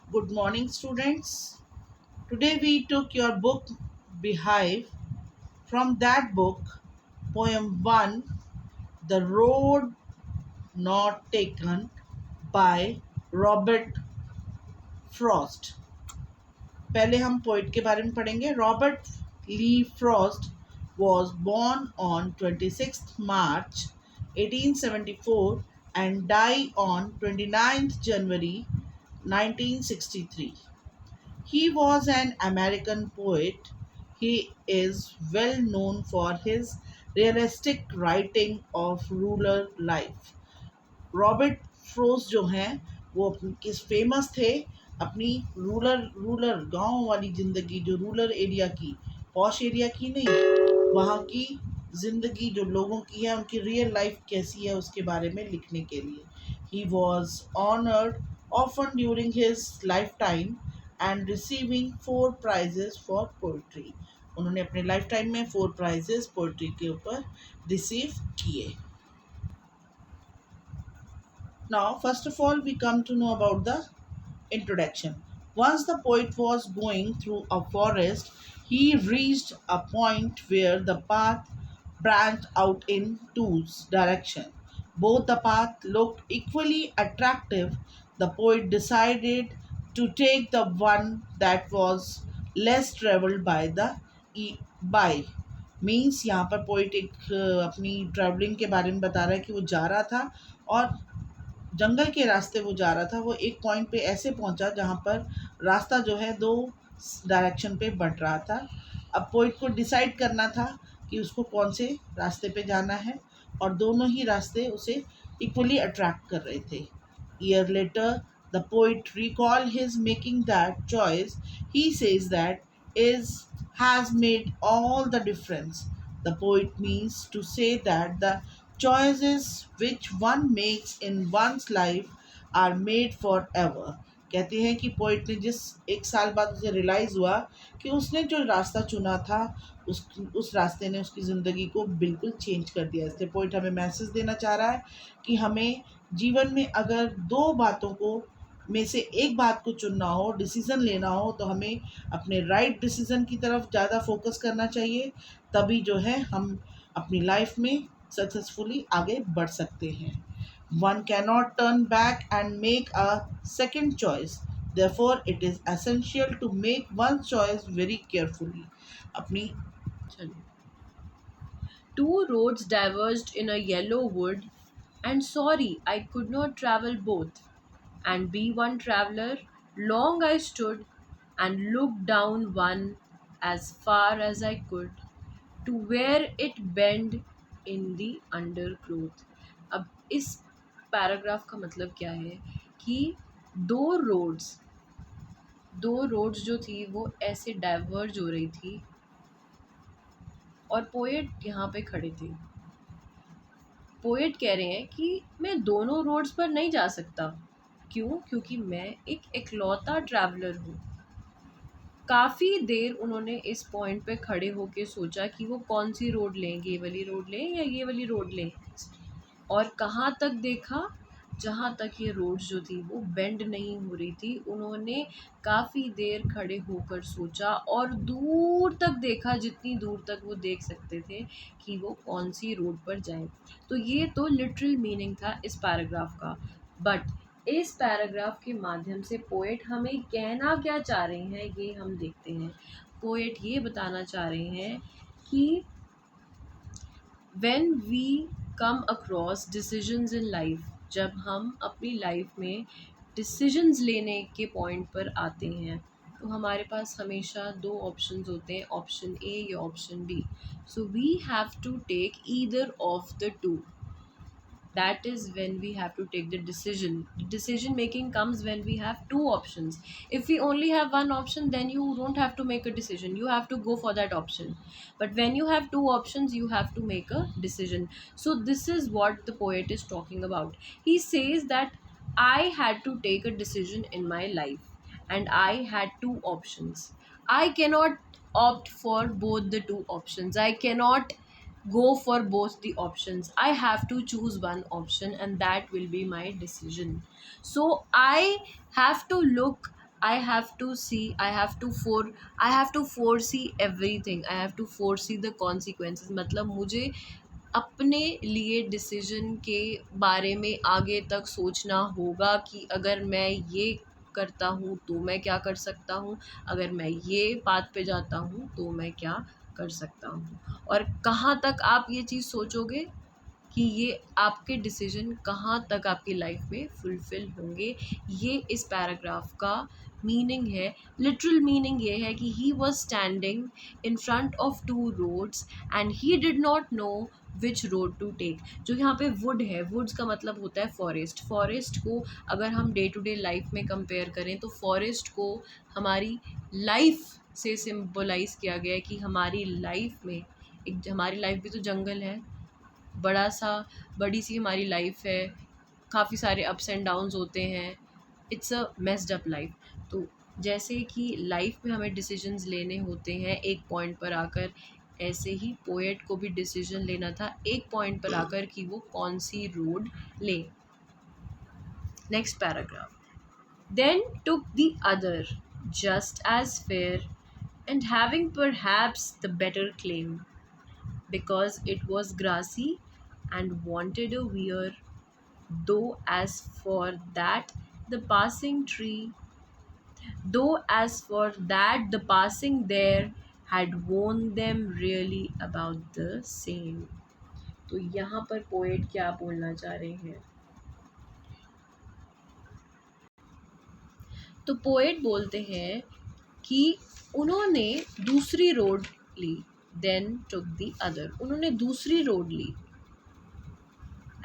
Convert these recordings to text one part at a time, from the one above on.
Good morning, students. Today we took your book Beehive. From that book, poem 1, The Road Not Taken by Robert Frost. पहले हम poet के बारे में पढ़ेंगे. Robert Lee Frost was born on 26th March 1874 and died on 29th January 1963. He was an American poet. He is well known for his realistic writing of rural life. Robert frost जो हैं वो किस famous थे अपनी rural गांव वाली ज़िंदगी, जो रूरल एरिया की, पॉश एरिया की नहीं, वहाँ की ज़िंदगी जो लोगों की है, उनकी रियल लाइफ कैसी है उसके बारे में लिखने के लिए. He was honoured often during his life time and receiving 4 prizes for poetry. उन्होंने अपने लाइफ टाइम में 4 prizes पोइट्री के ऊपर रिसीव किए. Now, first of all, we come to know about the introduction. Once the poet was going through a forest, he reached a point where the path branched out in two directions. Both the paths looked equally attractive. The poet decided to take the one that was less traveled by the by. Means यहाँ पर poet एक अपनी travelling के बारे में बता रहा है कि वो जा रहा था और जंगल के रास्ते वो जा रहा था. वो एक पॉइंट पे ऐसे पहुंचा जहाँ पर रास्ता जो है दो डायरेक्शन पे बढ़ रहा था. अब पोइट को डिसाइड करना था कि उसको कौन से रास्ते पे जाना है, और दोनों ही रास्ते उसे इक्वली अट्रैक्ट कर रहे थे. Year later the poet recall his making that choice. He says that is has made all the difference. The poet means to say that the choices which one makes in one's life are made forever. कहते हैं कि poet ने जिस एक साल बाद उसे realise हुआ कि उसने जो रास्ता चुना था उस रास्ते ने उसकी ज़िंदगी को बिल्कुल चेंज कर दिया. इसलिए पोइट हमें मैसेज देना चाह रहा है कि हमें जीवन में अगर दो बातों को में से एक बात को चुनना हो, डिसीज़न लेना हो, तो हमें अपने राइट डिसीज़न की तरफ ज़्यादा फोकस करना चाहिए. तभी जो है हम अपनी लाइफ में सक्सेसफुली आगे बढ़ सकते हैं. One can not turn back and make a second choice. Therefore it is essential to make one choice very carefully. अपनी चलिए. Two roads diverged in a yellow wood, and sorry I could not travel both. And be one traveller, long I stood and looked down one as far as I could, to where it bent in the undergrowth. अब इस paragraph का मतलब क्या है कि दो roads दो roads जो थी वो ऐसे डाइवर्ज हो रही थी और पोएट यहाँ पे खड़े थे. पोएट कह रहे हैं कि मैं दोनों रोड्स पर नहीं जा सकता. क्यों? क्योंकि मैं एक इकलौता ट्रैवलर हूँ. काफ़ी देर उन्होंने इस पॉइंट पे खड़े होके सोचा कि वो कौन सी रोड लें, ये वाली रोड लें या ये वाली रोड लें. और कहाँ तक देखा, जहाँ तक ये रोड जो थी वो बेंड नहीं हो रही थी. उन्होंने काफ़ी देर खड़े होकर सोचा और दूर तक देखा, जितनी दूर तक वो देख सकते थे, कि वो कौन सी रोड पर जाएं. तो ये तो लिटरल मीनिंग था इस पैराग्राफ का. बट इस पैराग्राफ के माध्यम से पोएट हमें कहना क्या चाह रहे हैं ये हम देखते हैं. पोएट ये बताना चाह रहे हैं कि when we come across decisions in life, जब हम अपनी लाइफ में डिसीजंस लेने के पॉइंट पर आते हैं, तो हमारे पास हमेशा दो ऑप्शंस होते हैं, ऑप्शन ए या option B. So we have to take either of the two. That is when we have to take the decision. Decision making comes when we have two options. If we only have one option, then you don't have to make a decision, you have to go for that option. But when you have two options, you have to make a decision. So this is what the poet is talking about. He says that I had to take a decision in my life and I had two options. I cannot opt for both the two options. I cannot go for both the options. I have to choose one option and that will be my decision. So I have to look I have to foresee everything, I have to foresee the consequences, मतलब मुझे अपने लिए decision के बारे में आगे तक सोचना होगा कि अगर मैं ये करता हूँ तो मैं क्या कर सकता हूँ, अगर मैं ये पाथ पे जाता हूँ तो मैं क्या कर सकता हूँ। और कहाँ तक आप ये चीज़ सोचोगे कि ये आपके डिसीजन कहाँ तक आपकी लाइफ में फुलफ़िल होंगे, ये इस पैराग्राफ का मीनिंग है। लिटरल मीनिंग ये है कि he was standing in front of two roads and he did not know which road to take. जो यहाँ पे वुड है, वुड्स का मतलब होता है फॉरेस्ट। फॉरेस्ट को अगर हम डे टू डे लाइफ में कंपेयर करें तो फॉरेस्ट को हमारी लाइफ से सिम्बलाइज़ किया गया है कि हमारी लाइफ में एक, हमारी लाइफ भी तो जंगल है, बड़ा सा बड़ी सी हमारी लाइफ है, काफ़ी सारे अप्स एंड डाउन्स होते हैं, it's a messed up life. तो जैसे कि लाइफ में हमें डिसीजंस लेने होते हैं एक पॉइंट पर आकर, ऐसे ही पोएट को भी डिसीजन लेना था एक पॉइंट पर आकर कि वो कौन सी रोड ले। Next paragraph, then took the other just as fair and having perhaps the better claim, because it was grassy and wanted a weir, though as for that the passing tree, though as for that the passing there had warned them really about the same। तो यहाँ पर poet क्या बोलना चाह रहे हैं? तो poet बोलते हैं कि उन्होंने दूसरी रोड ली, देन टुक द अदर, उन्होंने दूसरी रोड ली,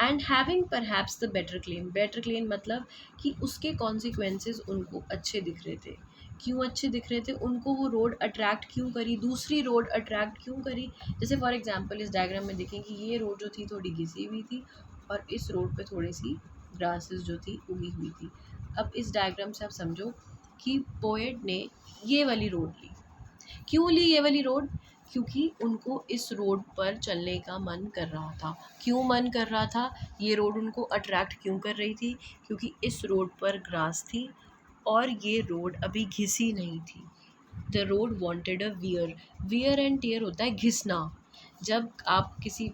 and having perhaps the better claim, better claim मतलब कि उसके कॉन्सिक्वेंसेस उनको अच्छे दिख रहे थे। क्यों अच्छे दिख रहे थे? उनको वो रोड अट्रैक्ट क्यों करी, दूसरी रोड अट्रैक्ट क्यों करी? जैसे फॉर एग्जांपल इस डायग्राम में देखें कि ये रोड जो थी थोड़ी घिसी हुई थी और इस रोड पे थोड़ी सी ग्रासेस जो थी उगी हुई थी। अब इस डायग्राम से आप समझो कि पोएट ने ये वाली रोड ली। क्यों ली ये वाली रोड? क्योंकि उनको इस रोड पर चलने का मन कर रहा था। क्यों मन कर रहा था? ये रोड उनको अट्रैक्ट क्यों कर रही थी? क्योंकि इस रोड पर ग्रास थी और ये रोड अभी घिसी नहीं थी। The road wanted a weird, wear and tear होता है घिसना। जब आप किसी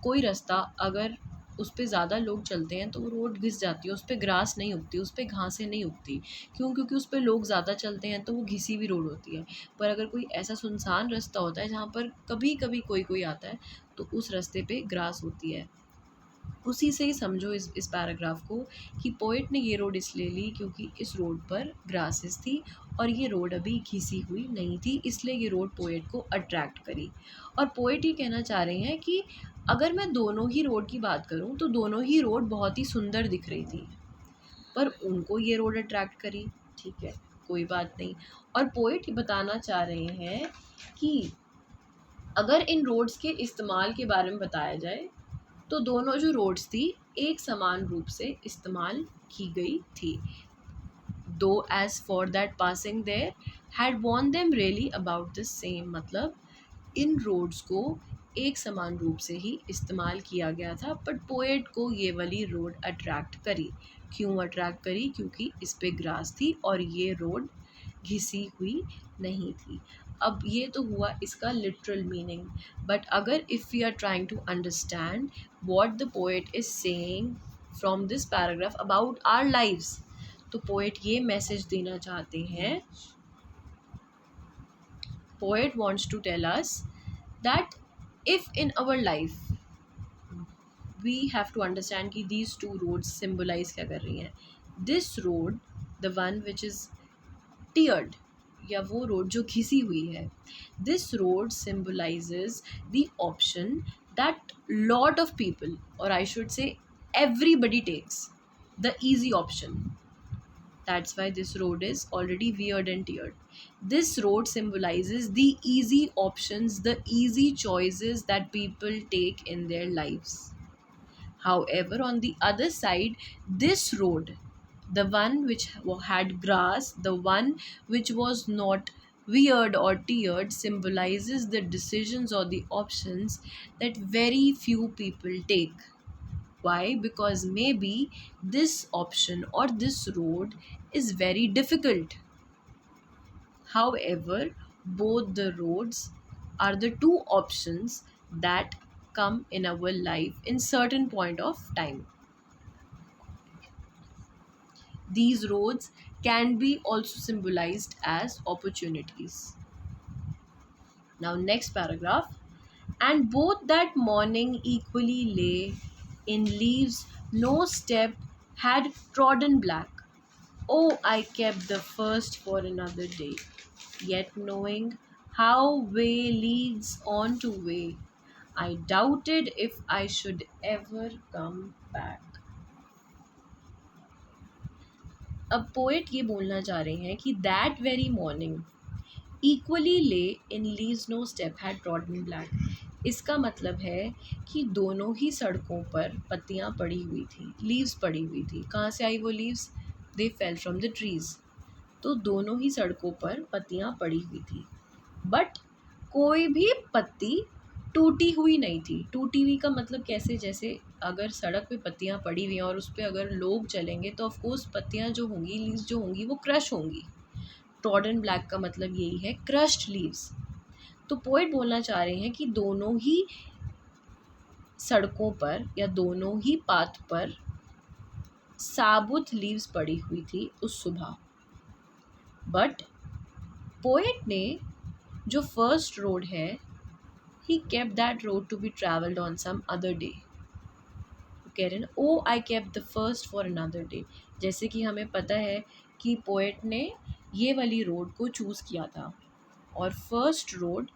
कोई रास्ता अगर उस पे ज़्यादा लोग चलते हैं तो वो रोड घिस जाती है, उस पे ग्रास नहीं उगती, उस पे घासें नहीं उगती। क्यों? क्योंकि उस पे लोग ज़्यादा चलते हैं तो वो घिसी हुई रोड होती है। पर अगर कोई ऐसा सुनसान रास्ता होता है जहाँ पर कभी कभी कोई कोई आता है तो उस रास्ते पे ग्रास होती है। उसी से ही समझो इस पैराग्राफ को कि पोएट ने ये रोड इसलिए ली क्योंकि इस रोड पर ग्रासेस थी और ये रोड अभी घिसी हुई नहीं थी, इसलिए ये रोड पोएट को अट्रैक्ट करी। और पोएट ये कहना चाह रहे हैं कि अगर मैं दोनों ही रोड की बात करूं तो दोनों ही रोड बहुत ही सुंदर दिख रही थी, पर उनको ये रोड अट्रैक्ट करी। ठीक है, कोई बात नहीं। और पोएट ये बताना चाह रहे हैं कि अगर इन रोड्स के इस्तेमाल के बारे में बताया जाए तो दोनों जो रोड्स थी एक समान रूप से इस्तेमाल की गई थी। Though as for that passing there had worn them really about the same, मतलब इन रोड्स को एक समान रूप से ही इस्तेमाल किया गया था, बट पोएट को ये वाली रोड अट्रैक्ट करी। क्यों अट्रैक्ट करी? क्योंकि इस पे ग्रास थी और ये रोड घिसी हुई नहीं थी। अब ये तो हुआ इसका लिटरल मीनिंग, बट अगर if we are trying to understand what the poet is saying from this paragraph about our lives, तो पोएट ये मैसेज देना चाहते हैं, poet wants to tell us that if in our life we have to understand कि these two roads symbolize क्या कर रही हैं। this road, the one which is tiered, या वो रोड जो घिसी हुई है, this road symbolizes the option that lot of people, or I should say everybody takes, the easy option. That's why this road is already weird and tiered. This road symbolizes the easy options, the easy choices that people take in their lives. However, on the other side, this road, the one which had grass, the one which was not weird or tiered, symbolizes the decisions or the options that very few people take. Why? Because maybe this option or this road is very difficult. However, both the roads are the two options that come in our life in certain point of time. These roads can be also symbolized as opportunities. Now, next paragraph. And both that morning equally lay in leaves, no step had trodden black. Oh, I kept the first for another day, yet knowing how way leads on to way, I doubted if I should ever come back. अब poet ये बोलना चाह रहे हैं कि that very morning equally lay in leaves no step had trodden black. इसका मतलब है कि दोनों ही सड़कों पर पत्तियां पड़ी हुई थी, लीव्स पड़ी हुई थी। कहाँ से आई वो leaves? They fell from the trees. तो दोनों ही सड़कों पर पत्तियां पड़ी हुई थी, बट कोई भी पत्ती टूटी हुई नहीं थी। टूटी हुई का मतलब कैसे? जैसे अगर सड़क पे पत्तियां पड़ी हुई हैं और उस पर अगर लोग चलेंगे तो ऑफकोर्स पत्तियां जो होंगी, लीव्स जो होंगी, वो क्रश होंगी। ट्रॉडन ब्लैक का मतलब यही है, क्रश्ड लीव्स। तो पोएट बोलना चाह रहे हैं कि दोनों ही सड़कों पर या दोनों ही पाथ पर साबुत लीव्स पड़ी हुई थी उस सुबह। बट पोएट ने जो फर्स्ट रोड है, he kept that road to be travelled on some other day. कह रहे हैं oh I kept the first for another day. जैसे कि हमें पता है कि पोएट ने ये वाली रोड को चूज़ किया था और फर्स्ट रोड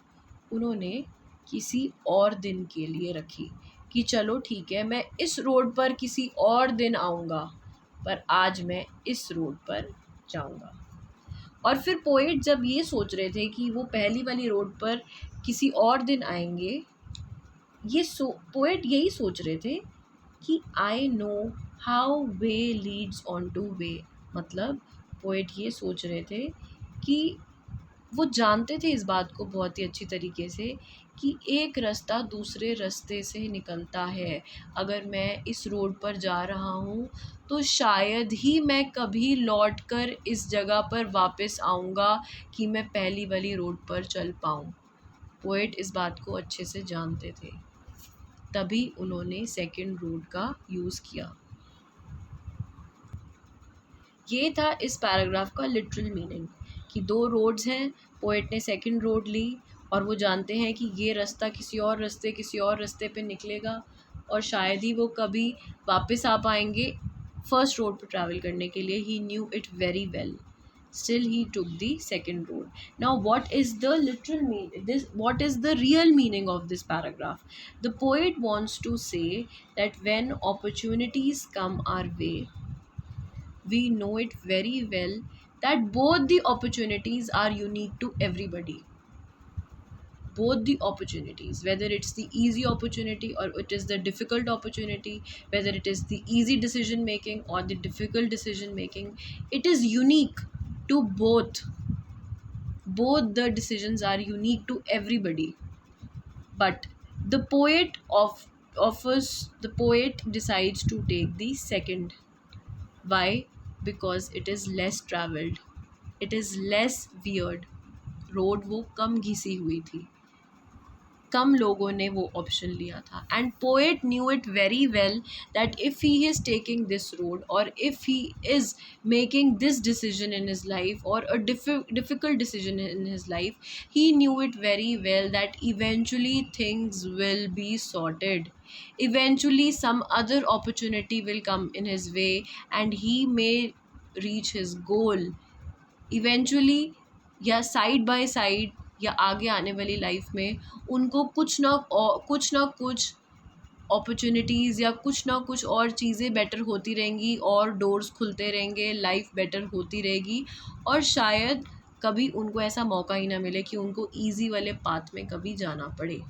उन्होंने किसी और दिन के लिए रखी कि चलो ठीक है, मैं इस रोड पर किसी और दिन आऊँगा, पर आज मैं इस रोड पर जाऊँगा। और फिर पोएट जब ये सोच रहे थे कि वो पहली वाली रोड पर किसी और दिन आएंगे, पोएट यही सोच रहे थे कि I know how way Leeds on two way. मतलब पोएट ये सोच रहे थे कि वो जानते थे इस बात को बहुत ही अच्छी तरीके से कि एक रास्ता दूसरे रास्ते से निकलता है। अगर मैं इस रोड पर जा रहा हूँ तो शायद ही मैं कभी लौटकर इस जगह पर वापस आऊँगा कि मैं पहली वाली रोड पर चल पाऊँ। पोएट इस बात को अच्छे से जानते थे, तभी उन्होंने सेकंड रोड का यूज़ किया। ये था इस पैराग्राफ का लिटरल मीनिंग कि दो रोड्स हैं, पोएट ने सेकंड रोड ली और वो जानते हैं कि ये रास्ता किसी और रास्ते पे निकलेगा और शायद ही वो कभी वापस आ पाएंगे फर्स्ट रोड पर ट्रैवल करने के लिए। He knew it very well, still he took the second road. Now what is the literal meaning, this what is the real meaning of this paragraph? The poet wants to say that when opportunities come our way, we know it very well that both the opportunities are unique to everybody. Both the opportunities, whether it's the easy opportunity or it is the difficult opportunity, whether it is the easy decision making or the difficult decision making, it is unique to both the decisions are unique to everybody. But the poet decides to take the second. Why? Because it is less traveled, it is less weird। Road वो कम घिसी हुई थी, कम लोगों ने वो option लिया था। And poet knew it very well that if he is taking this road or if he is making this decision in his life or a difficult decision in his life, he knew it very well that eventually things will be sorted, eventually some other opportunity will come in his way and he may reach his goal eventually। या side by side या आगे आने वाली life में उनको कुछ ना कुछ अपॉर्चुनिटीज़ या कुछ ना कुछ और चीज़ें बेटर होती रहेंगी और डोर्स खुलते रहेंगे, लाइफ बेटर होती रहेगी और शायद कभी उनको ऐसा मौका ही ना मिले कि उनको ईज़ी वाले पाथ में कभी जाना पड़े।